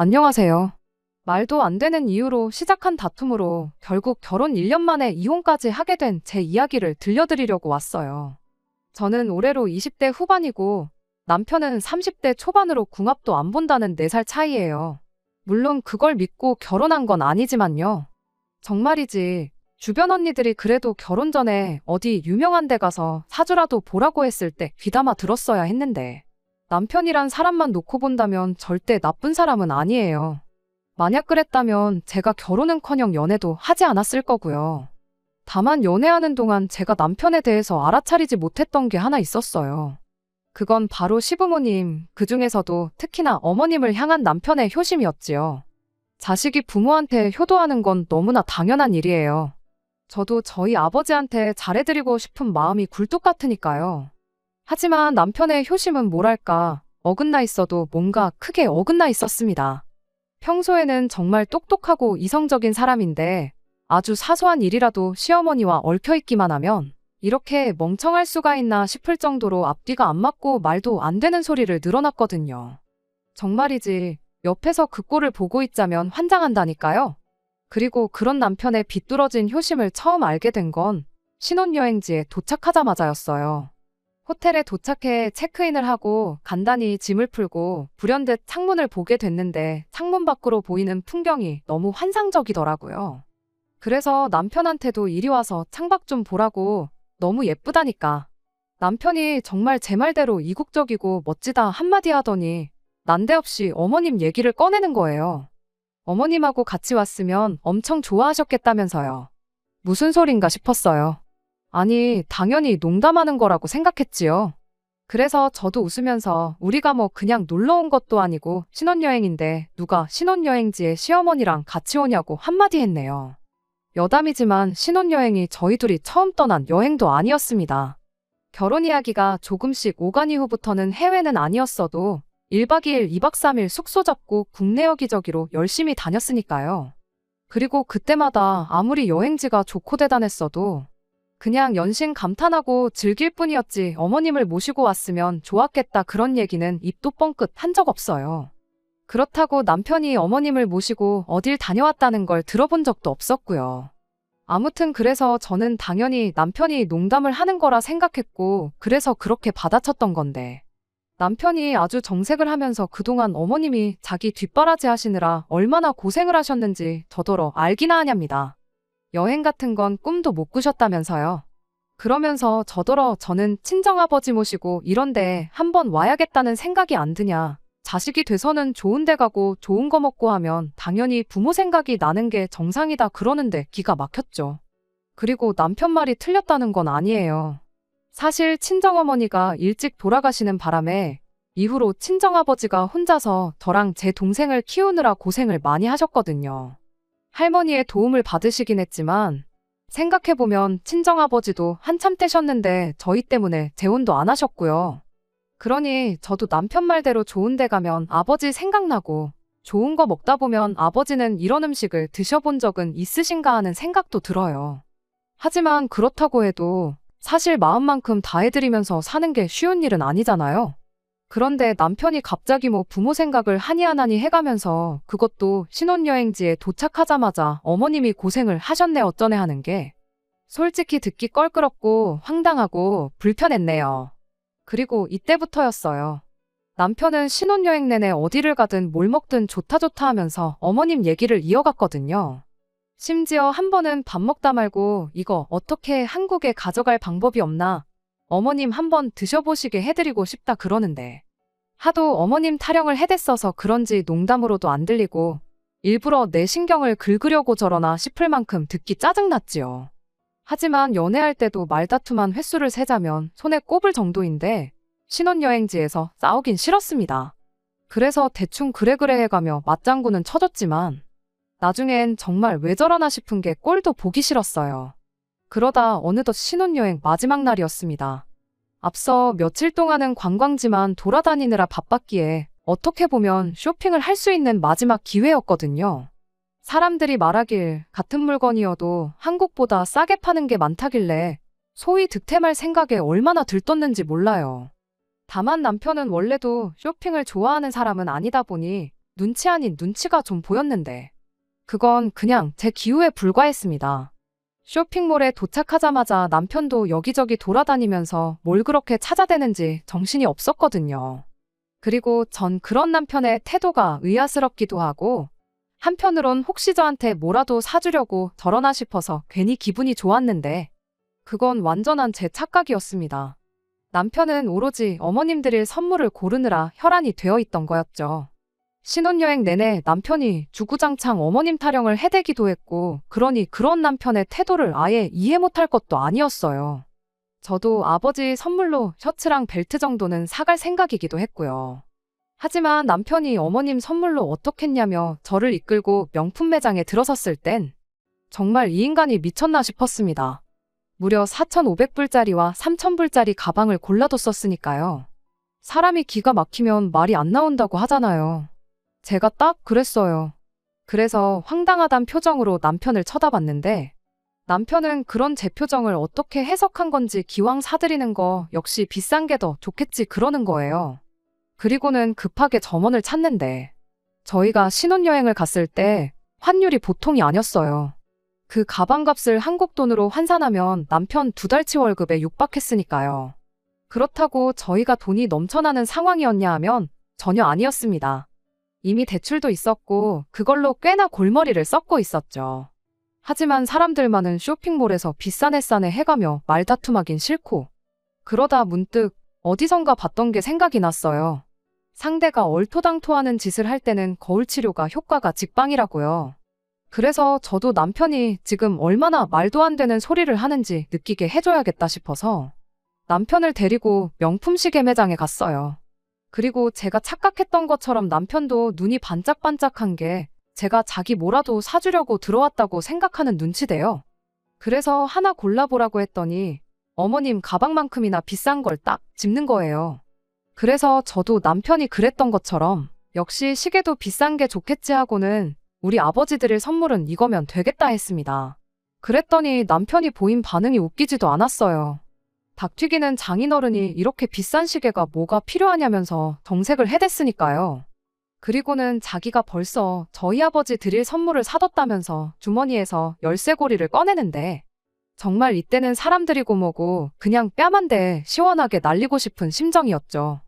안녕하세요. 말도 안 되는 이유로 시작한 다툼으로 결국 결혼 1년 만에 이혼까지 하게 된 제 이야기를 들려드리려고 왔어요. 저는 올해로 20대 후반이고 남편은 30대 초반으로 궁합도 안 본다는 4살 차이예요. 물론 그걸 믿고 결혼한 건 아니지만요. 정말이지. 주변 언니들이 그래도 결혼 전에 어디 유명한 데 가서 사주라도 보라고 했을 때 귀담아 들었어야 했는데 남편이란 사람만 놓고 본다면 절대 나쁜 사람은 아니에요. 만약 그랬다면 제가 결혼은커녕 연애도 하지 않았을 거고요. 다만 연애하는 동안 제가 남편에 대해서 알아차리지 못했던 게 하나 있었어요. 그건 바로 시부모님, 그중에서도 특히나 어머님을 향한 남편의 효심이었지요. 자식이 부모한테 효도하는 건 너무나 당연한 일이에요. 저도 저희 아버지한테 잘해드리고 싶은 마음이 굴뚝 같으니까요. 하지만 남편의 효심은 뭐랄까, 어긋나 있어도 뭔가 크게 어긋나 있었습니다. 평소에는 정말 똑똑하고 이성적인 사람인데 아주 사소한 일이라도 시어머니와 얽혀있기만 하면 이렇게 멍청할 수가 있나 싶을 정도로 앞뒤가 안 맞고 말도 안 되는 소리를 늘어놨거든요. 정말이지 옆에서 그 꼴을 보고 있자면 환장한다니까요. 그리고 그런 남편의 비뚤어진 효심을 처음 알게 된 건 신혼여행지에 도착하자마자였어요. 호텔에 도착해 체크인을 하고 간단히 짐을 풀고 불현듯 창문을 보게 됐는데 창문 밖으로 보이는 풍경이 너무 환상적이더라고요. 그래서 남편한테도 이리 와서 창밖 좀 보라고, 너무 예쁘다니까. 남편이 정말 제 말대로 이국적이고 멋지다 한마디 하더니 난데없이 어머님 얘기를 꺼내는 거예요. 어머님하고 같이 왔으면 엄청 좋아하셨겠다면서요. 무슨 소린가 싶었어요. 아니, 당연히 농담하는 거라고 생각했지요. 그래서 저도 웃으면서 우리가 뭐 그냥 놀러 온 것도 아니고 신혼여행인데 누가 신혼여행지에 시어머니랑 같이 오냐고 한마디 했네요. 여담이지만 신혼여행이 저희 둘이 처음 떠난 여행도 아니었습니다. 결혼 이야기가 조금씩 오간 이후부터는 해외는 아니었어도 1박 2일, 2박 3일 숙소 잡고 국내 여기저기로 열심히 다녔으니까요. 그리고 그때마다 아무리 여행지가 좋고 대단했어도 그냥 연신 감탄하고 즐길 뿐이었지 어머님을 모시고 왔으면 좋았겠다 그런 얘기는 입도 뻥끗 한 적 없어요. 그렇다고 남편이 어머님을 모시고 어딜 다녀왔다는 걸 들어본 적도 없었고요. 아무튼 그래서 저는 당연히 남편이 농담을 하는 거라 생각했고 그래서 그렇게 받아쳤던 건데 남편이 아주 정색을 하면서 그동안 어머님이 자기 뒷바라지 하시느라 얼마나 고생을 하셨는지 더더러 알기나 하냐입니다. 여행 같은 건 꿈도 못 꾸셨다면서요. 그러면서 저더러 저는 친정아버지 모시고 이런데 한번 와야겠다는 생각이 안 드냐. 자식이 돼서는 좋은 데 가고 좋은 거 먹고 하면 당연히 부모 생각이 나는 게 정상이다 그러는데 기가 막혔죠. 그리고 남편 말이 틀렸다는 건 아니에요. 사실 친정어머니가 일찍 돌아가시는 바람에 이후로 친정아버지가 혼자서 저랑 제 동생을 키우느라 고생을 많이 하셨거든요. 할머니의 도움을 받으시긴 했지만 생각해보면 친정아버지도 한참 떼셨는데 저희 때문에 재혼도 안 하셨고요. 그러니 저도 남편 말대로 좋은 데 가면 아버지 생각나고 좋은 거 먹다 보면 아버지는 이런 음식을 드셔본 적은 있으신가 하는 생각도 들어요. 하지만 그렇다고 해도 사실 마음만큼 다 해드리면서 사는 게 쉬운 일은 아니잖아요. 그런데 남편이 갑자기 뭐 부모 생각을 하니 안 하니 해가면서 그것도 신혼여행지에 도착하자마자 어머님이 고생을 하셨네 어쩌네 하는 게 솔직히 듣기 껄끄럽고 황당하고 불편했네요. 그리고 이때부터였어요. 남편은 신혼여행 내내 어디를 가든 뭘 먹든 좋다 좋다 하면서 어머님 얘기를 이어갔거든요. 심지어 한 번은 밥 먹다 말고 이거 어떻게 한국에 가져갈 방법이 없나? 어머님 한번 드셔보시게 해드리고 싶다 그러는데 하도 어머님 타령을 해댔어서 그런지 농담으로도 안 들리고 일부러 내 신경을 긁으려고 저러나 싶을 만큼 듣기 짜증났지요. 하지만 연애할 때도 말다툼한 횟수를 세자면 손에 꼽을 정도인데 신혼여행지에서 싸우긴 싫었습니다. 그래서 대충 그래그래 해가며 맞장구는 쳐줬지만 나중엔 정말 왜 저러나 싶은 게 꼴도 보기 싫었어요. 그러다 어느덧 신혼여행 마지막 날이었습니다. 앞서 며칠 동안은 관광지만 돌아다니느라 바빴기에 어떻게 보면 쇼핑을 할 수 있는 마지막 기회였거든요. 사람들이 말하길 같은 물건이어도 한국보다 싸게 파는 게 많다길래 소위 득템할 생각에 얼마나 들떴는지 몰라요. 다만 남편은 원래도 쇼핑을 좋아하는 사람은 아니다 보니 눈치 아닌 눈치가 좀 보였는데 그건 그냥 제 기우에 불과했습니다. 쇼핑몰에 도착하자마자 남편도 여기저기 돌아다니면서 뭘 그렇게 찾아대는지 정신이 없었거든요. 그리고 전 그런 남편의 태도가 의아스럽기도 하고 한편으론 혹시 저한테 뭐라도 사주려고 저러나 싶어서 괜히 기분이 좋았는데 그건 완전한 제 착각이었습니다. 남편은 오로지 어머님 드릴 선물을 고르느라 혈안이 되어 있던 거였죠. 신혼여행 내내 남편이 주구장창 어머님 타령을 해대기도 했고 그러니 그런 남편의 태도를 아예 이해 못할 것도 아니었어요. 저도 아버지 선물로 셔츠랑 벨트 정도는 사갈 생각이기도 했고요. 하지만 남편이 어머님 선물로 어떻겠냐며 저를 이끌고 명품 매장에 들어섰을 땐 정말 이 인간이 미쳤나 싶었습니다. 무려 4,500불짜리와 3,000불짜리 가방을 골라뒀었으니까요. 사람이 기가 막히면 말이 안 나온다고 하잖아요. 제가 딱 그랬어요. 그래서 황당하단 표정으로 남편을 쳐다봤는데 남편은 그런 제 표정을 어떻게 해석한 건지 기왕 사드리는 거 역시 비싼 게 더 좋겠지 그러는 거예요. 그리고는 급하게 점원을 찾는데 저희가 신혼여행을 갔을 때 환율이 보통이 아니었어요. 그 가방값을 한국 돈으로 환산하면 남편 2달치 월급에 육박했으니까요. 그렇다고 저희가 돈이 넘쳐나는 상황이었냐 하면 전혀 아니었습니다. 이미 대출도 있었고 그걸로 꽤나 골머리를 썩고 있었죠. 하지만 사람들 많은 쇼핑몰에서 비싼 햇산에 해가며 말다툼하긴 싫고 그러다 문득 어디선가 봤던 게 생각이 났어요. 상대가 얼토당토하는 짓을 할 때는 거울 치료가 효과가 직방이라고요. 그래서 저도 남편이 지금 얼마나 말도 안 되는 소리를 하는지 느끼게 해줘야겠다 싶어서 남편을 데리고 명품 시계 매장에 갔어요. 그리고 제가 착각했던 것처럼 남편도 눈이 반짝반짝한 게 제가 자기 뭐라도 사주려고 들어왔다고 생각하는 눈치대요. 그래서 하나 골라보라고 했더니 어머님 가방만큼이나 비싼 걸 딱 집는 거예요. 그래서 저도 남편이 그랬던 것처럼 역시 시계도 비싼 게 좋겠지 하고는 우리 아버지 드릴 선물은 이거면 되겠다 했습니다. 그랬더니 남편이 보인 반응이 웃기지도 않았어요. 닭튀기는 장인어른이 이렇게 비싼 시계가 뭐가 필요하냐면서 정색을 해댔으니까요. 그리고는 자기가 벌써 저희 아버지 드릴 선물을 사뒀다면서 주머니에서 열쇠고리를 꺼내는데 정말 이때는 사람들이고 뭐고 그냥 뺨 한 대 시원하게 날리고 싶은 심정이었죠.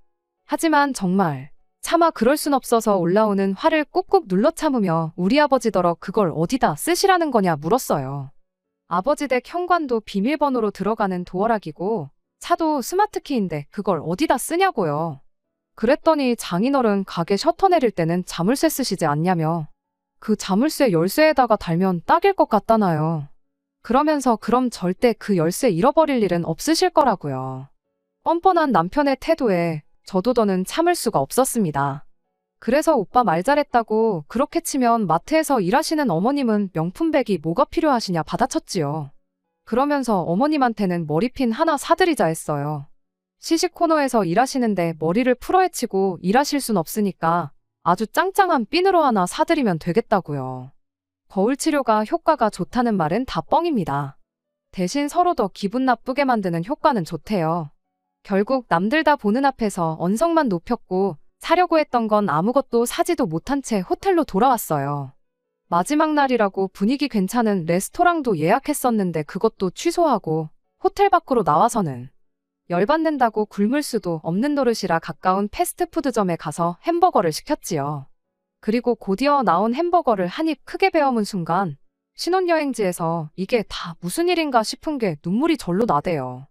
하지만 정말 차마 그럴 순 없어서 올라오는 화를 꾹꾹 눌러 참으며 우리 아버지더러 그걸 어디다 쓰시라는 거냐 물었어요. 아버지 댁 현관도 비밀번호로 들어가는 도어락이고 차도 스마트키인데 그걸 어디다 쓰냐고요. 그랬더니 장인어른 가게 셔터 내릴 때는 자물쇠 쓰시지 않냐며 그 자물쇠 열쇠에다가 달면 딱일 것 같다나요. 그러면서 그럼 절대 그 열쇠 잃어버릴 일은 없으실 거라고요. 뻔뻔한 남편의 태도에 저도 더는 참을 수가 없었습니다. 그래서 오빠 말 잘했다고 그렇게 치면 마트에서 일하시는 어머님은 명품백이 뭐가 필요하시냐 받아쳤지요. 그러면서 어머님한테는 머리핀 하나 사드리자 했어요. 시식 코너에서 일하시는데 머리를 풀어헤치고 일하실 순 없으니까 아주 짱짱한 핀으로 하나 사드리면 되겠다고요. 거울 치료가 효과가 좋다는 말은 다 뻥입니다. 대신 서로 더 기분 나쁘게 만드는 효과는 좋대요. 결국 남들 다 보는 앞에서 언성만 높였고 사려고 했던 건 아무것도 사지도 못한 채 호텔로 돌아왔어요. 마지막 날이라고 분위기 괜찮은 레스토랑도 예약했었는데 그것도 취소하고 호텔 밖으로 나와서는 열받는다고 굶을 수도 없는 노릇이라 가까운 패스트푸드점에 가서 햄버거를 시켰지요. 그리고 곧이어 나온 햄버거를 한 입 크게 베어문 순간 신혼여행지에서 이게 다 무슨 일인가 싶은 게 눈물이 절로 나대요.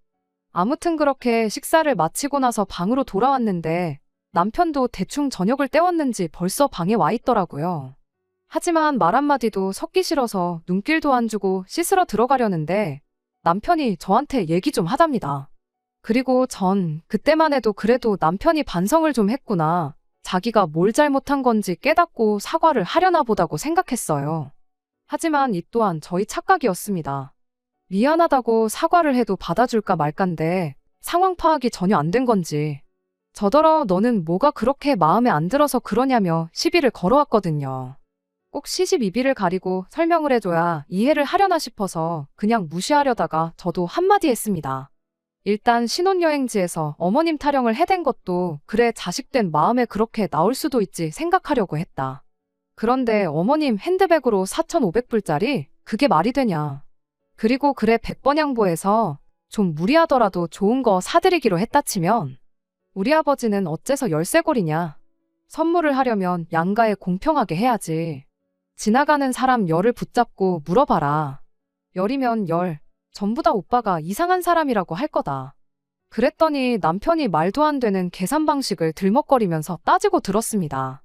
아무튼 그렇게 식사를 마치고 나서 방으로 돌아왔는데 남편도 대충 저녁을 때웠는지 벌써 방에 와 있더라고요. 하지만 말 한마디도 섞기 싫어서 눈길도 안 주고 씻으러 들어가려는데 남편이 저한테 얘기 좀 하답니다. 그리고 전 그때만 해도 그래도 남편이 반성을 좀 했구나. 자기가 뭘 잘못한 건지 깨닫고 사과를 하려나 보다고 생각했어요. 하지만 이 또한 저희 착각이었습니다. 미안하다고 사과를 해도 받아줄까 말까인데 상황 파악이 전혀 안 된 건지 저더러 너는 뭐가 그렇게 마음에 안 들어서 그러냐며 시비를 걸어왔거든요. 꼭 시시비비를 가리고 설명을 해줘야 이해를 하려나 싶어서 그냥 무시하려다가 저도 한마디 했습니다. 일단 신혼여행지에서 어머님 타령을 해댄 것도 그래 자식된 마음에 그렇게 나올 수도 있지 생각하려고 했다. 그런데 어머님 핸드백으로 4,500불짜리? 그게 말이 되냐. 그리고 그래 100번 양보해서 좀 무리하더라도 좋은 거 사드리기로 했다 치면 우리 아버지는 어째서 열쇠고리냐. 선물을 하려면 양가에 공평하게 해야지. 지나가는 사람 열을 붙잡고 물어봐라. 열이면 열. 전부 다 오빠가 이상한 사람이라고 할 거다. 그랬더니 남편이 말도 안 되는 계산 방식을 들먹거리면서 따지고 들었습니다.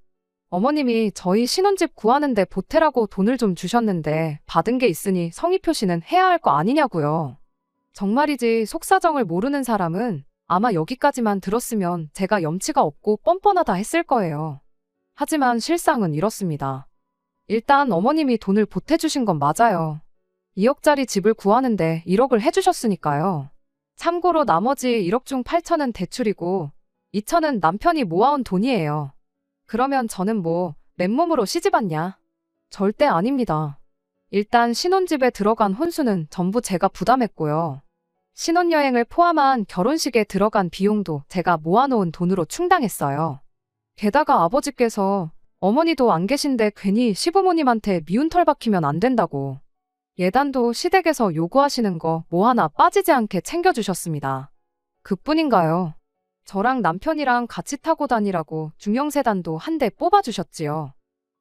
어머님이 저희 신혼집 구하는데 보태라고 돈을 좀 주셨는데 받은 게 있으니 성의 표시는 해야 할 거 아니냐고요. 정말이지 속사정을 모르는 사람은 아마 여기까지만 들었으면 제가 염치가 없고 뻔뻔하다 했을 거예요. 하지만 실상은 이렇습니다. 일단 어머님이 돈을 보태주신 건 맞아요. 2억짜리 집을 구하는데 1억을 해주셨으니까요. 참고로 나머지 1억 중 8천은 대출이고 2천은 남편이 모아온 돈이에요. 그러면 저는 뭐 맨몸으로 시집왔냐? 절대 아닙니다. 일단 신혼집에 들어간 혼수는 전부 제가 부담했고요. 신혼여행을 포함한 결혼식에 들어간 비용도 제가 모아놓은 돈으로 충당했어요. 게다가 아버지께서 어머니도 안 계신데 괜히 시부모님한테 미운 털 박히면 안 된다고 예단도 시댁에서 요구하시는 거 뭐 하나 빠지지 않게 챙겨주셨습니다. 그뿐인가요? 저랑 남편이랑 같이 타고 다니라고 중형세단도 한 대 뽑아주셨지요.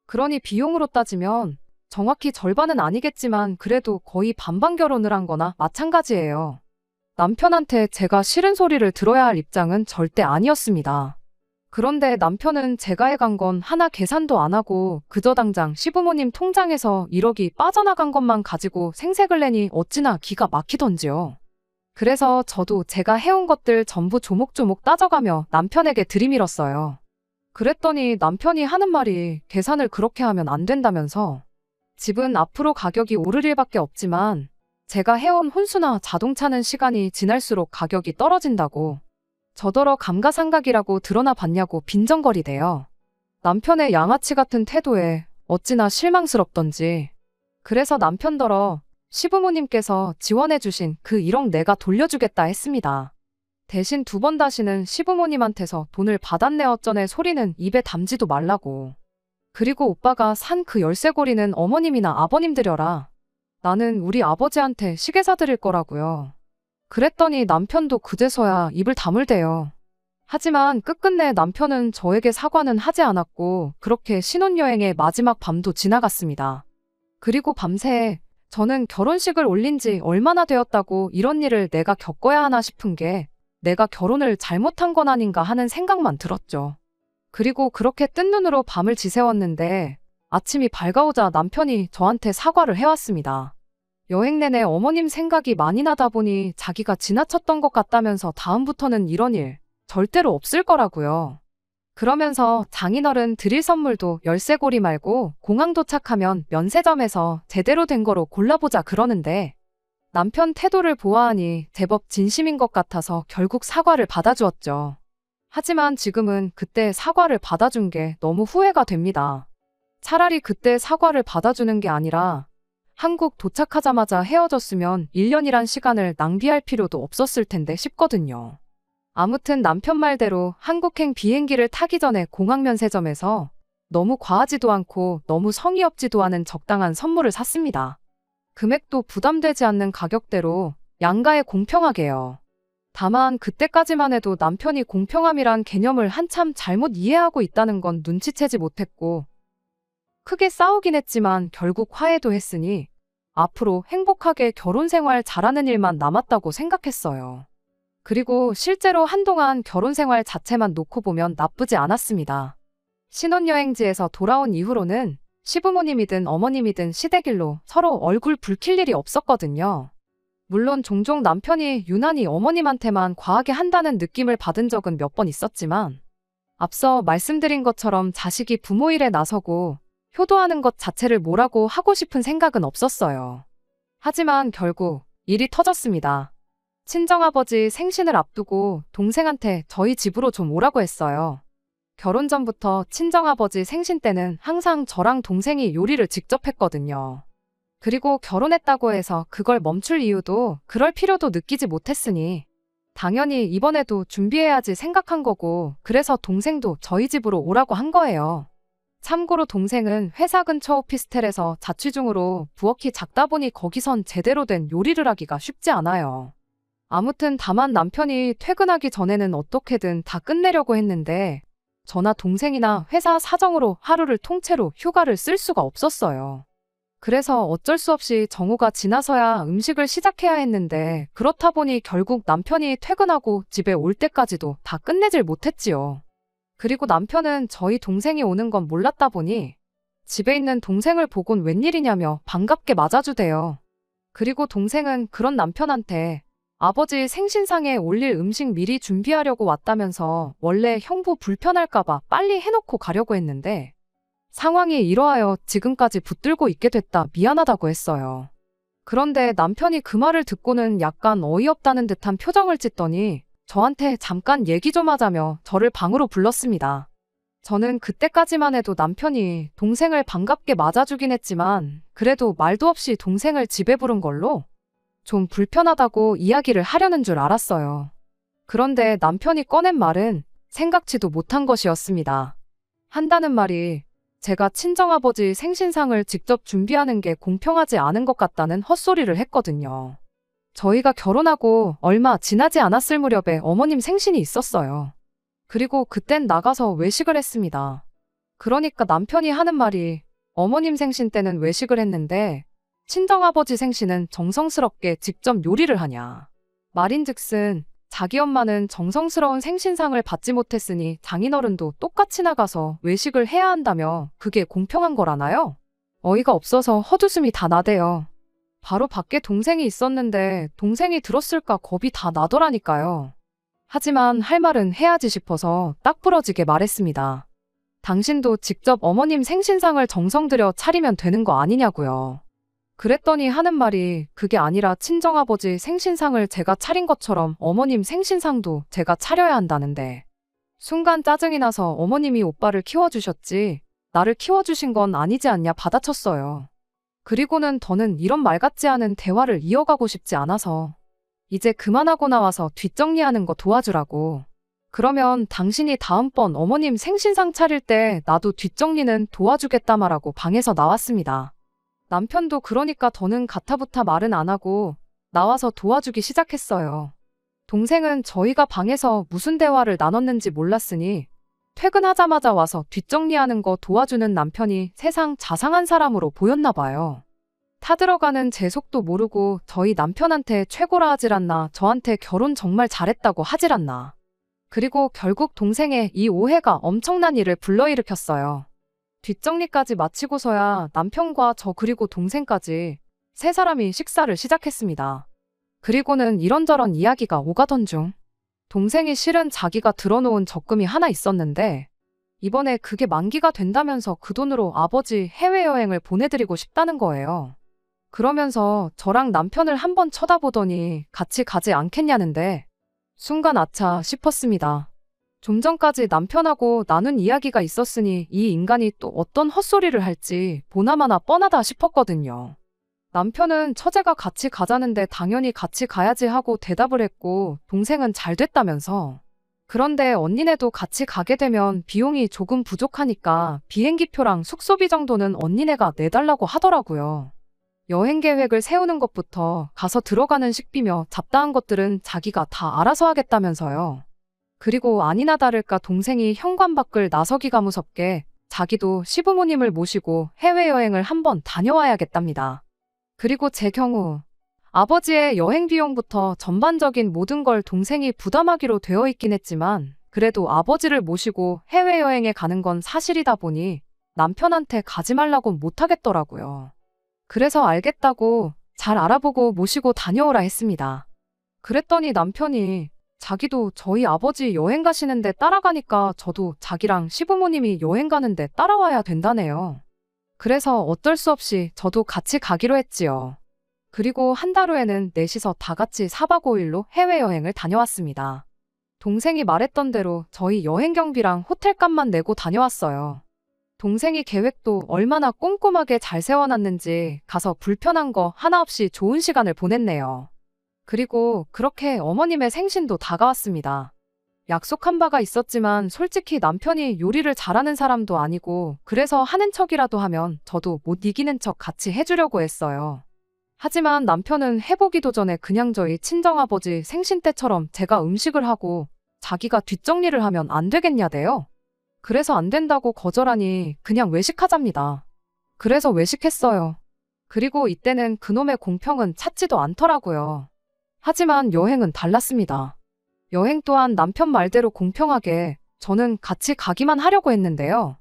그러니 비용으로 따지면 정확히 절반은 아니겠지만 그래도 거의 반반 결혼을 한 거나 마찬가지예요. 남편한테 제가 싫은 소리를 들어야 할 입장은 절대 아니었습니다. 그런데 남편은 제가 해간 건 하나 계산도 안 하고 그저 당장 시부모님 통장에서 1억이 빠져나간 것만 가지고 생색을 내니 어찌나 기가 막히던지요. 그래서 저도 제가 해온 것들 전부 조목조목 따져가며 남편에게 들이밀었어요. 그랬더니 남편이 하는 말이 계산을 그렇게 하면 안 된다면서 집은 앞으로 가격이 오를 일밖에 없지만 제가 해온 혼수나 자동차는 시간이 지날수록 가격이 떨어진다고 저더러 감가상각이라고 드러나 봤냐고 빈정거리대요. 남편의 양아치 같은 태도에 어찌나 실망스럽던지. 그래서 남편더러 시부모님께서 지원해주신 그 1억 내가 돌려주겠다 했습니다. 대신 2번 다시는 시부모님한테서 돈을 받았네 어쩌네 소리는 입에 담지도 말라고. 그리고 오빠가 산 그 열쇠고리는 어머님이나 아버님 드려라. 나는 우리 아버지한테 시계 사드릴 거라고요. 그랬더니 남편도 그제서야 입을 다물대요. 하지만 끝끝내 남편은 저에게 사과는 하지 않았고 그렇게 신혼여행의 마지막 밤도 지나갔습니다. 그리고 밤새 저는 결혼식을 올린 지 얼마나 되었다고 이런 일을 내가 겪어야 하나 싶은 게 내가 결혼을 잘못한 건 아닌가 하는 생각만 들었죠. 그리고 그렇게 뜬 눈으로 밤을 지새웠는데 아침이 밝아오자 남편이 저한테 사과를 해왔습니다. 여행 내내 어머님 생각이 많이 나다 보니 자기가 지나쳤던 것 같다면서 다음부터는 이런 일 절대로 없을 거라고요. 그러면서 장인어른 드릴 선물도 열쇠고리 말고 공항 도착하면 면세점에서 제대로 된 거로 골라보자 그러는데 남편 태도를 보아하니 제법 진심인 것 같아서 결국 사과를 받아주었죠. 하지만 지금은 그때 사과를 받아준 게 너무 후회가 됩니다. 차라리 그때 사과를 받아주는 게 아니라 한국 도착하자마자 헤어졌으면 1년이란 시간을 낭비할 필요도 없었을 텐데 싶거든요. 아무튼 남편 말대로 한국행 비행기를 타기 전에 공항 면세점에서 너무 과하지도 않고 너무 성의 없지도 않은 적당한 선물을 샀습니다. 금액도 부담되지 않는 가격대로 양가에 공평하게요. 다만 그때까지만 해도 남편이 공평함이란 개념을 한참 잘못 이해하고 있다는 건 눈치채지 못했고 크게 싸우긴 했지만 결국 화해도 했으니 앞으로 행복하게 결혼 생활 잘하는 일만 남았다고 생각했어요. 그리고 실제로 한동안 결혼 생활 자체만 놓고 보면 나쁘지 않았습니다. 신혼여행지에서 돌아온 이후로는 시부모님이든 어머님이든 시댁일로 서로 얼굴 붉힐 일이 없었거든요. 물론 종종 남편이 유난히 어머님한테만 과하게 한다는 느낌을 받은 적은 몇 번 있었지만 앞서 말씀드린 것처럼 자식이 부모 일에 나서고 효도하는 것 자체를 뭐라고 하고 싶은 생각은 없었어요. 하지만 결국 일이 터졌습니다. 친정아버지 생신을 앞두고 동생한테 저희 집으로 좀 오라고 했어요. 결혼 전부터 친정아버지 생신 때는 항상 저랑 동생이 요리를 직접 했거든요. 그리고 결혼했다고 해서 그걸 멈출 이유도 그럴 필요도 느끼지 못했으니 당연히 이번에도 준비해야지 생각한 거고, 그래서 동생도 저희 집으로 오라고 한 거예요. 참고로 동생은 회사 근처 오피스텔에서 자취 중으로 부엌이 작다 보니 거기선 제대로 된 요리를 하기가 쉽지 않아요. 아무튼 다만 남편이 퇴근하기 전에는 어떻게든 다 끝내려고 했는데 저나 동생이나 회사 사정으로 하루를 통째로 휴가를 쓸 수가 없었어요. 그래서 어쩔 수 없이 정오가 지나서야 음식을 시작해야 했는데 그렇다 보니 결국 남편이 퇴근하고 집에 올 때까지도 다 끝내질 못했지요. 그리고 남편은 저희 동생이 오는 건 몰랐다 보니 집에 있는 동생을 보곤 웬일이냐며 반갑게 맞아주대요. 그리고 동생은 그런 남편한테 아버지 생신상에 올릴 음식 미리 준비하려고 왔다면서 원래 형부 불편할까봐 빨리 해놓고 가려고 했는데 상황이 이러하여 지금까지 붙들고 있게 됐다 미안하다고 했어요. 그런데 남편이 그 말을 듣고는 약간 어이없다는 듯한 표정을 짓더니 저한테 잠깐 얘기 좀 하자며 저를 방으로 불렀습니다. 저는 그때까지만 해도 남편이 동생을 반갑게 맞아주긴 했지만 그래도 말도 없이 동생을 집에 부른 걸로 좀 불편하다고 이야기를 하려는 줄 알았어요. 그런데 남편이 꺼낸 말은 생각지도 못한 것이었습니다. 한다는 말이 제가 친정아버지 생신상을 직접 준비하는 게 공평하지 않은 것 같다는 헛소리를 했거든요. 저희가 결혼하고 얼마 지나지 않았을 무렵에 어머님 생신이 있었어요. 그리고 그땐 나가서 외식을 했습니다. 그러니까 남편이 하는 말이 어머님 생신 때는 외식을 했는데 친정아버지 생신은 정성스럽게 직접 요리를 하냐. 말인즉슨 자기 엄마는 정성스러운 생신상을 받지 못했으니 장인어른도 똑같이 나가서 외식을 해야 한다며 그게 공평한 거라나요? 어이가 없어서 헛웃음이 다 나대요. 바로 밖에 동생이 있었는데 동생이 들었을까 겁이 다 나더라니까요. 하지만 할 말은 해야지 싶어서 딱 부러지게 말했습니다. 당신도 직접 어머님 생신상을 정성 들여 차리면 되는 거 아니냐고요. 그랬더니 하는 말이 그게 아니라 친정아버지 생신상을 제가 차린 것처럼 어머님 생신상도 제가 차려야 한다는데. 순간 짜증이 나서 어머님이 오빠를 키워주셨지 나를 키워주신 건 아니지 않냐 받아쳤어요. 그리고는 더는 이런 말 같지 않은 대화를 이어가고 싶지 않아서 이제 그만하고 나와서 뒷정리하는 거 도와주라고. 그러면 당신이 다음번 어머님 생신상 차릴 때 나도 뒷정리는 도와주겠다 말하고 방에서 나왔습니다. 남편도 그러니까 더는 가타부타 말은 안 하고 나와서 도와주기 시작했어요. 동생은 저희가 방에서 무슨 대화를 나눴는지 몰랐으니 퇴근하자마자 와서 뒷정리하는 거 도와주는 남편이 세상 자상한 사람으로 보였나 봐요. 타들어가는 제 속도 모르고 저희 남편한테 최고라 하질 않나 저한테 결혼 정말 잘했다고 하질 않나. 그리고 결국 동생의 이 오해가 엄청난 일을 불러일으켰어요. 뒷정리까지 마치고서야 남편과 저 그리고 동생까지 세 사람이 식사를 시작했습니다. 그리고는 이런저런 이야기가 오가던 중 동생이 실은 자기가 들어놓은 적금이 하나 있었는데 이번에 그게 만기가 된다면서 그 돈으로 아버지 해외여행을 보내드리고 싶다는 거예요. 그러면서 저랑 남편을 한번 쳐다보더니 같이 가지 않겠냐는데 순간 아차 싶었습니다. 좀 전까지 남편하고 나눈 이야기가 있었으니 이 인간이 또 어떤 헛소리를 할지 보나마나 뻔하다 싶었거든요. 남편은 처제가 같이 가자는데 당연히 같이 가야지 하고 대답을 했고 동생은 잘 됐다면서. 그런데 언니네도 같이 가게 되면 비용이 조금 부족하니까 비행기표랑 숙소비 정도는 언니네가 내달라고 하더라고요. 여행 계획을 세우는 것부터 가서 들어가는 식비며 잡다한 것들은 자기가 다 알아서 하겠다면서요. 그리고 아니나 다를까 동생이 현관 밖을 나서기가 무섭게 자기도 시부모님을 모시고 해외여행을 한번 다녀와야겠답니다. 그리고 제 경우 아버지의 여행 비용부터 전반적인 모든 걸 동생이 부담하기로 되어 있긴 했지만 그래도 아버지를 모시고 해외여행에 가는 건 사실이다 보니 남편한테 가지 말라고 못하겠더라고요. 그래서 알겠다고 잘 알아보고 모시고 다녀오라 했습니다. 그랬더니 남편이 자기도 저희 아버지 여행 가시는데 따라가니까 저도 자기랑 시부모님이 여행 가는데 따라와야 된다네요. 그래서 어쩔 수 없이 저도 같이 가기로 했지요. 그리고 한 달 후에는 넷이서 다 같이 4박 5일로 해외여행을 다녀왔습니다. 동생이 말했던 대로 저희 여행 경비랑 호텔값만 내고 다녀왔어요. 동생이 계획도 얼마나 꼼꼼하게 잘 세워놨는지 가서 불편한 거 하나 없이 좋은 시간을 보냈네요. 그리고 그렇게 어머님의 생신도 다가왔습니다. 약속한 바가 있었지만 솔직히 남편이 요리를 잘하는 사람도 아니고 그래서 하는 척이라도 하면 저도 못 이기는 척 같이 해주려고 했어요. 하지만 남편은 해보기도 전에 그냥 저희 친정아버지 생신 때처럼 제가 음식을 하고 자기가 뒷정리를 하면 안 되겠냐대요. 그래서 안 된다고 거절하니 그냥 외식하잡니다. 그래서 외식했어요. 그리고 이때는 그놈의 공평은 찾지도 않더라고요. 하지만 여행은 달랐습니다. 여행 또한 남편 말대로 공평하게 저는 같이 가기만 하려고 했는데요.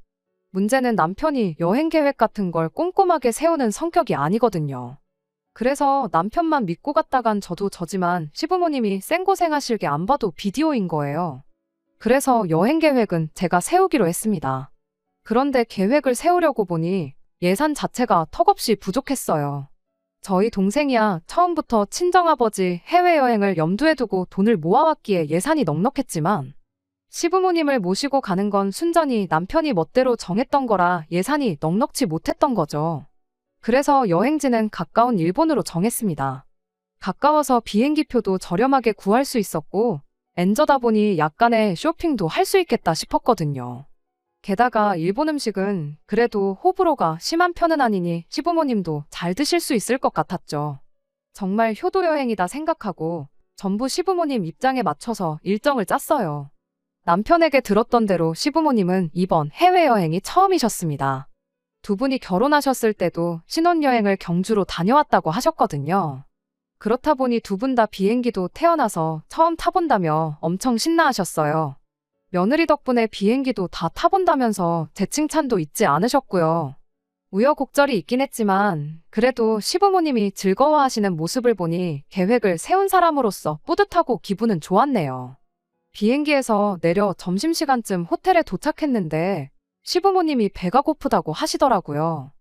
문제는 남편이 여행 계획 같은 걸 꼼꼼하게 세우는 성격이 아니거든요. 그래서 남편만 믿고 갔다간 저도 저지만 시부모님이 생고생하실게 안 봐도 비디오인 거예요. 그래서 여행 계획은 제가 세우기로 했습니다. 그런데 계획을 세우려고 보니 예산 자체가 턱없이 부족했어요. 저희 동생이야 처음부터 친정아버지 해외여행을 염두에 두고 돈을 모아왔기에 예산이 넉넉했지만 시부모님을 모시고 가는 건 순전히 남편이 멋대로 정했던 거라 예산이 넉넉지 못했던 거죠. 그래서 여행지는 가까운 일본으로 정했습니다. 가까워서 비행기표도 저렴하게 구할 수 있었고 엔저다 보니 약간의 쇼핑도 할 수 있겠다 싶었거든요. 게다가 일본 음식은 그래도 호불호가 심한 편은 아니니 시부모님도 잘 드실 수 있을 것 같았죠. 정말 효도 여행이다 생각하고 전부 시부모님 입장에 맞춰서 일정을 짰어요. 남편에게 들었던 대로 시부모님은 이번 해외여행이 처음이셨습니다. 두 분이 결혼하셨을 때도 신혼여행을 경주로 다녀왔다고 하셨거든요. 그렇다 보니 두 분 다 비행기도 태어나서 처음 타본다며 엄청 신나하셨어요. 며느리 덕분에 비행기도 다 타본다면서 제 칭찬도 잊지 않으셨고요. 우여곡절이 있긴 했지만 그래도 시부모님이 즐거워하시는 모습을 보니 계획을 세운 사람으로서 뿌듯하고 기분은 좋았네요. 비행기에서 내려 점심시간쯤 호텔에 도착했는데 시부모님이 배가 고프다고 하시더라고요.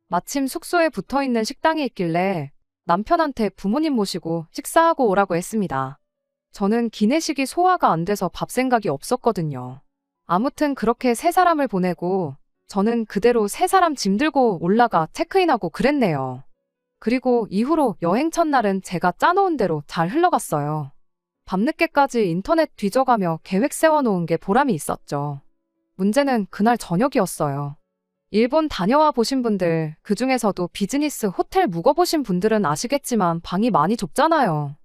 마침 숙소에 붙어있는 식당이 있길래 남편한테 부모님 모시고 식사하고 오라고 했습니다. 저는 기내식이 소화가 안 돼서 밥 생각이 없었거든요. 아무튼 그렇게 세 사람을 보내고 저는 그대로 세 사람 짐 들고 올라가 체크인하고 그랬네요. 그리고 이후로 여행 첫날은 제가 짜놓은 대로 잘 흘러갔어요. 밤늦게까지 인터넷 뒤져가며 계획 세워놓은 게 보람이 있었죠. 문제는 그날 저녁이었어요. 일본 다녀와 보신 분들, 그중에서도 비즈니스 호텔 묵어보신 분들은 아시겠지만 방이 많이 좁잖아요.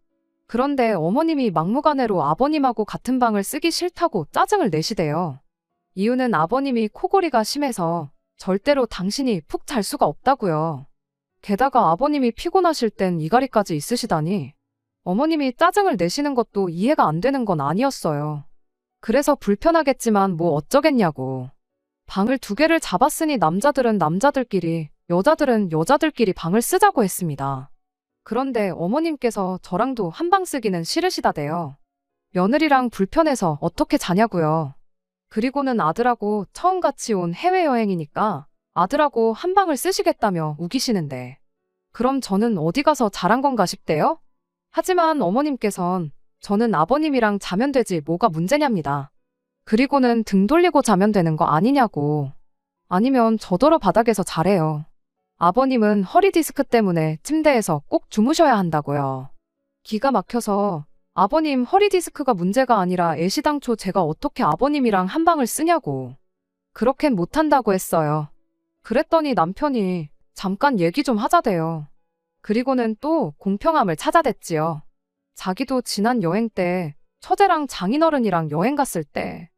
그런데 어머님이 막무가내로 아버님하고 같은 방을 쓰기 싫다고 짜증을 내시대요. 이유는 아버님이 코골이가 심해서 절대로 당신이 푹 잘 수가 없다고요. 게다가 아버님이 피곤하실 땐 이갈이까지 있으시다니 어머님이 짜증을 내시는 것도 이해가 안 되는 건 아니었어요. 그래서 불편하겠지만 뭐 어쩌겠냐고. 방을 2개를 잡았으니 남자들은 남자들끼리, 여자들은 여자들끼리 방을 쓰자고 했습니다. 그런데 어머님께서 저랑도 한 방 쓰기는 싫으시다대요. 며느리랑 불편해서 어떻게 자냐고요. 그리고는 아들하고 처음 같이 온 해외여행이니까 아들하고 한 방을 쓰시겠다며 우기시는데 그럼 저는 어디 가서 잘한 건가 싶대요? 하지만 어머님께선 저는 아버님이랑 자면 되지 뭐가 문제냐입니다. 그리고는 등 돌리고 자면 되는 거 아니냐고. 아니면 저더러 바닥에서 자래요. 아버님은 허리 디스크 때문에 침대에서 꼭 주무셔야 한다고요. 기가 막혀서 아버님 허리 디스크가 문제가 아니라 애시당초 제가 어떻게 아버님이랑 한 방을 쓰냐고. 그렇겐 못한다고 했어요. 그랬더니 남편이 잠깐 얘기 좀 하자대요. 그리고는 또 공평함을 찾아댔지요. 자기도 지난 여행 때 처제랑 장인어른이랑 여행 갔을 때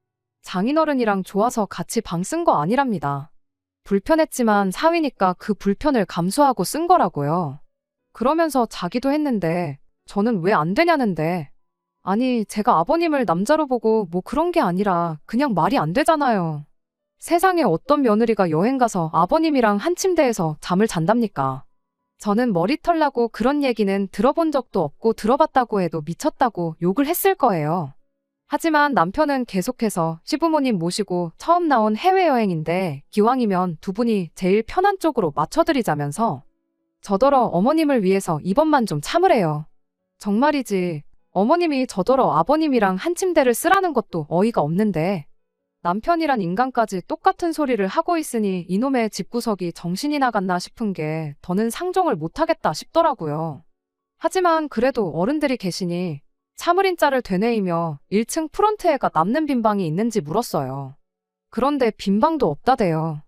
장인어른이랑 좋아서 같이 방 쓴 거 아니랍니다. 불편했지만 사위니까 그 불편을 감수하고 쓴 거라고요. 그러면서 자기도 했는데 저는 왜 안 되냐는데. 아니 제가 아버님을 남자로 보고 뭐 그런 게 아니라 그냥 말이 안 되잖아요. 세상에 어떤 며느리가 여행 가서 아버님이랑 한 침대에서 잠을 잔답니까? 저는 머리털 나고 그런 얘기는 들어본 적도 없고 들어봤다고 해도 미쳤다고 욕을 했을 거예요. 하지만 남편은 계속해서 시부모님 모시고 처음 나온 해외여행인데 기왕이면 두 분이 제일 편한 쪽으로 맞춰드리자면서 저더러 어머님을 위해서 이번만 좀 참으래요. 정말이지 어머님이 저더러 아버님이랑 한 침대를 쓰라는 것도 어이가 없는데 남편이란 인간까지 똑같은 소리를 하고 있으니 이놈의 집구석이 정신이 나갔나 싶은 게 더는 상종을 못하겠다 싶더라고요. 하지만 그래도 어른들이 계시니 차무린자를 되뇌이며 1층 프론트에가 남는 빈방이 있는지 물었어요. 그런데 빈방도 없다대요.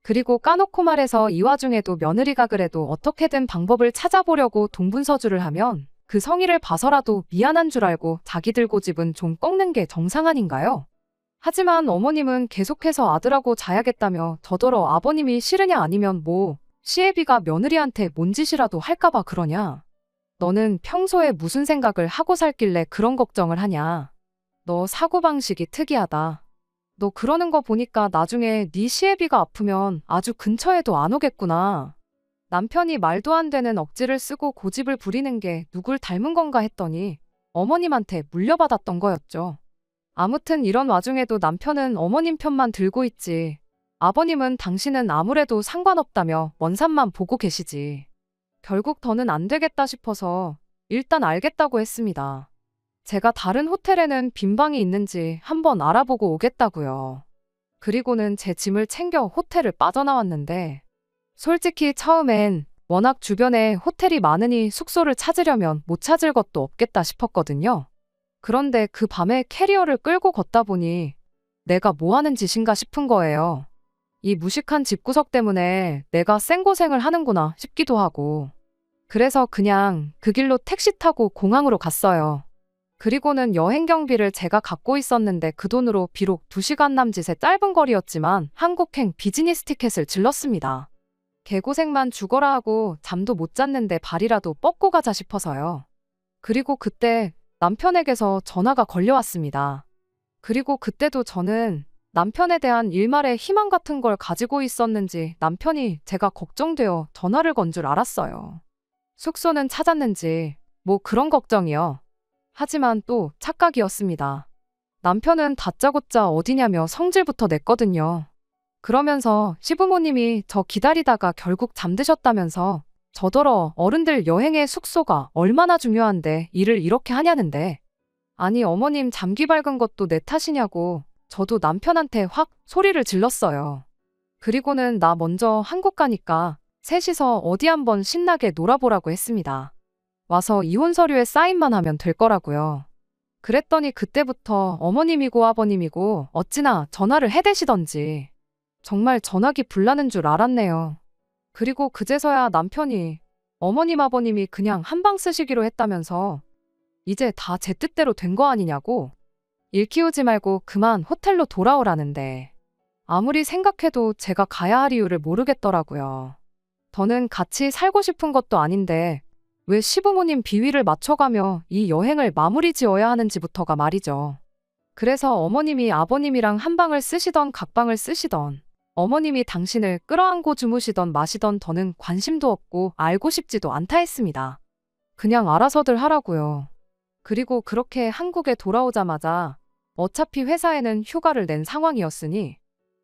그리고 까놓고 말해서 이 와중에도 며느리가 그래도 어떻게든 방법을 찾아보려고 동분서주를 하면 그 성의를 봐서라도 미안한 줄 알고 자기들 고집은 좀 꺾는 게 정상 아닌가요? 하지만 어머님은 계속해서 아들하고 자야겠다며 저더러 아버님이 싫으냐 아니면 뭐 시애비가 며느리한테 뭔 짓이라도 할까봐 그러냐. 너는 평소에 무슨 생각을 하고 살길래 그런 걱정을 하냐. 너 사고방식이 특이하다. 너 그러는 거 보니까 나중에 네 시애비가 아프면 아주 근처에도 안 오겠구나. 남편이 말도 안 되는 억지를 쓰고 고집을 부리는 게 누굴 닮은 건가 했더니 어머님한테 물려받았던 거였죠. 아무튼 이런 와중에도 남편은 어머님 편만 들고 있지. 아버님은 당신은 아무래도 상관없다며 먼 산만 보고 계시지. 결국 더는 안 되겠다 싶어서 일단 알겠다고 했습니다. 제가 다른 호텔에는 빈 방이 있는지 한번 알아보고 오겠다고요. 그리고는 제 짐을 챙겨 호텔을 빠져나왔는데 솔직히 처음엔 워낙 주변에 호텔이 많으니 숙소를 찾으려면 못 찾을 것도 없겠다 싶었거든요. 그런데 그 밤에 캐리어를 끌고 걷다 보니 내가 뭐 하는 짓인가 싶은 거예요. 이 무식한 집구석 때문에 내가 생고생을 하는구나 싶기도 하고. 그래서 그냥 그 길로 택시 타고 공항으로 갔어요. 그리고는 여행 경비를 제가 갖고 있었는데 그 돈으로 비록 2시간 남짓의 짧은 거리였지만 한국행 비즈니스 티켓을 질렀습니다. 개고생만 죽어라 하고 잠도 못 잤는데 발이라도 뻗고 가자 싶어서요. 그리고 그때 남편에게서 전화가 걸려왔습니다. 그리고 그때도 저는 남편에 대한 일말의 희망 같은 걸 가지고 있었는지 남편이 제가 걱정되어 전화를 건 줄 알았어요. 숙소는 찾았는지 뭐 그런 걱정이요. 하지만 또 착각이었습니다. 남편은 다짜고짜 어디냐며 성질부터 냈거든요. 그러면서 시부모님이 저 기다리다가 결국 잠드셨다면서 저더러 어른들 여행의 숙소가 얼마나 중요한데 일을 이렇게 하냐는데. 아니 어머님 잠기 밝은 것도 내 탓이냐고 저도 남편한테 확 소리를 질렀어요. 그리고는 나 먼저 한국 가니까 셋이서 어디 한번 신나게 놀아보라고 했습니다. 와서 이혼 서류에 사인만 하면 될 거라고요. 그랬더니 그때부터 어머님이고 아버님이고 어찌나 전화를 해대시던지. 정말 전화기 불나는 줄 알았네요. 그리고 그제서야 남편이 어머님 아버님이 그냥 한방 쓰시기로 했다면서 이제 다 제 뜻대로 된 거 아니냐고. 일 키우지 말고 그만 호텔로 돌아오라는데 아무리 생각해도 제가 가야 할 이유를 모르겠더라고요. 더는 같이 살고 싶은 것도 아닌데 왜 시부모님 비위를 맞춰가며 이 여행을 마무리 지어야 하는지부터가 말이죠. 그래서 어머님이 아버님이랑 한 방을 쓰시던 각방을 쓰시던 어머님이 당신을 끌어안고 주무시던 마시던 더는 관심도 없고 알고 싶지도 않다 했습니다. 그냥 알아서들 하라고요. 그리고 그렇게 한국에 돌아오자마자 어차피 회사에는 휴가를 낸 상황이었으니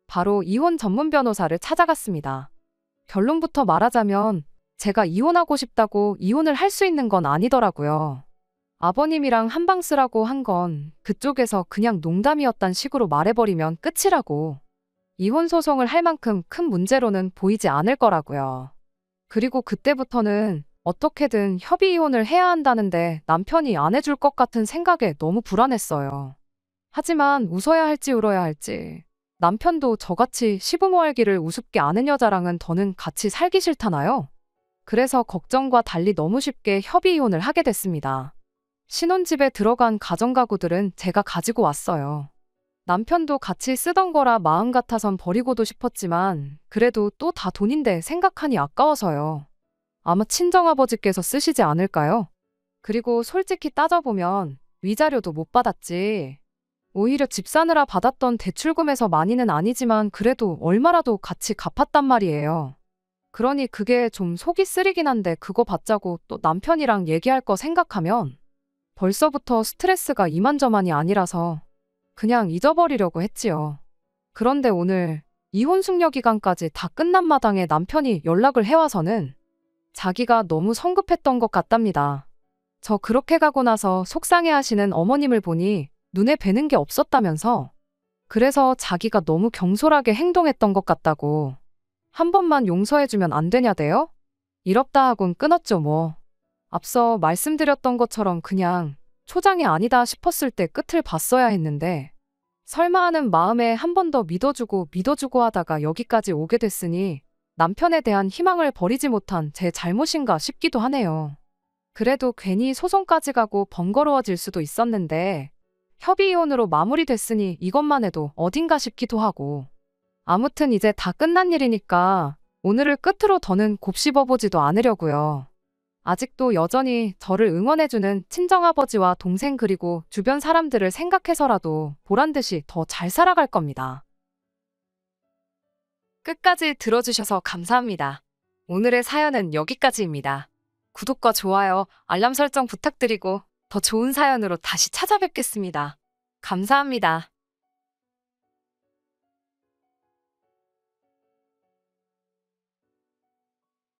바로 이혼 전문 변호사를 찾아갔습니다. 결론부터 말하자면 제가 이혼하고 싶다고 이혼을 할 수 있는 건 아니더라고요. 아버님이랑 한방 쓰라고 한 건 그쪽에서 그냥 농담이었단 식으로 말해버리면 끝이라고. 이혼 소송을 할 만큼 큰 문제로는 보이지 않을 거라고요. 그리고 그때부터는 어떻게든 협의 이혼을 해야 한다는데 남편이 안 해줄 것 같은 생각에 너무 불안했어요. 하지만 웃어야 할지 울어야 할지. 남편도 저같이 시부모 알기를 우습게 아는 여자랑은 더는 같이 살기 싫다나요? 그래서 걱정과 달리 너무 쉽게 협의 이혼을 하게 됐습니다. 신혼집에 들어간 가전가구들은 제가 가지고 왔어요. 남편도 같이 쓰던 거라 마음 같아선 버리고도 싶었지만 그래도 또 다 돈인데 생각하니 아까워서요. 아마 친정아버지께서 쓰시지 않을까요? 그리고 솔직히 따져보면 위자료도 못 받았지. 오히려 집 사느라 받았던 대출금에서 많이는 아니지만 그래도 얼마라도 같이 갚았단 말이에요. 그러니 그게 좀 속이 쓰리긴 한데 그거 받자고 또 남편이랑 얘기할 거 생각하면 벌써부터 스트레스가 이만저만이 아니라서 그냥 잊어버리려고 했지요. 그런데 오늘 이혼 숙려 기간까지 다 끝난 마당에 남편이 연락을 해와서는 자기가 너무 성급했던 것 같답니다. 저 그렇게 가고 나서 속상해하시는 어머님을 보니 눈에 뵈는 게 없었다면서. 그래서 자기가 너무 경솔하게 행동했던 것 같다고. 한 번만 용서해주면 안 되냐대요? 이럽다 하곤 끊었죠 뭐. 앞서 말씀드렸던 것처럼 그냥 초장이 아니다 싶었을 때 끝을 봤어야 했는데 설마 하는 마음에 한 번 더 믿어주고 하다가 여기까지 오게 됐으니 남편에 대한 희망을 버리지 못한 제 잘못인가 싶기도 하네요. 그래도 괜히 소송까지 가고 번거로워질 수도 있었는데 협의이혼으로 마무리됐으니 이것만 해도 어딘가 싶기도 하고 아무튼 이제 다 끝난 일이니까 오늘을 끝으로 더는 곱씹어보지도 않으려고요. 아직도 여전히 저를 응원해주는 친정아버지와 동생 그리고 주변 사람들을 생각해서라도 보란듯이 더 잘 살아갈 겁니다. 끝까지 들어주셔서 감사합니다. 오늘의 사연은 여기까지입니다. 구독과 좋아요, 알람 설정 부탁드리고 더 좋은 사연으로 다시 찾아뵙겠습니다. 감사합니다.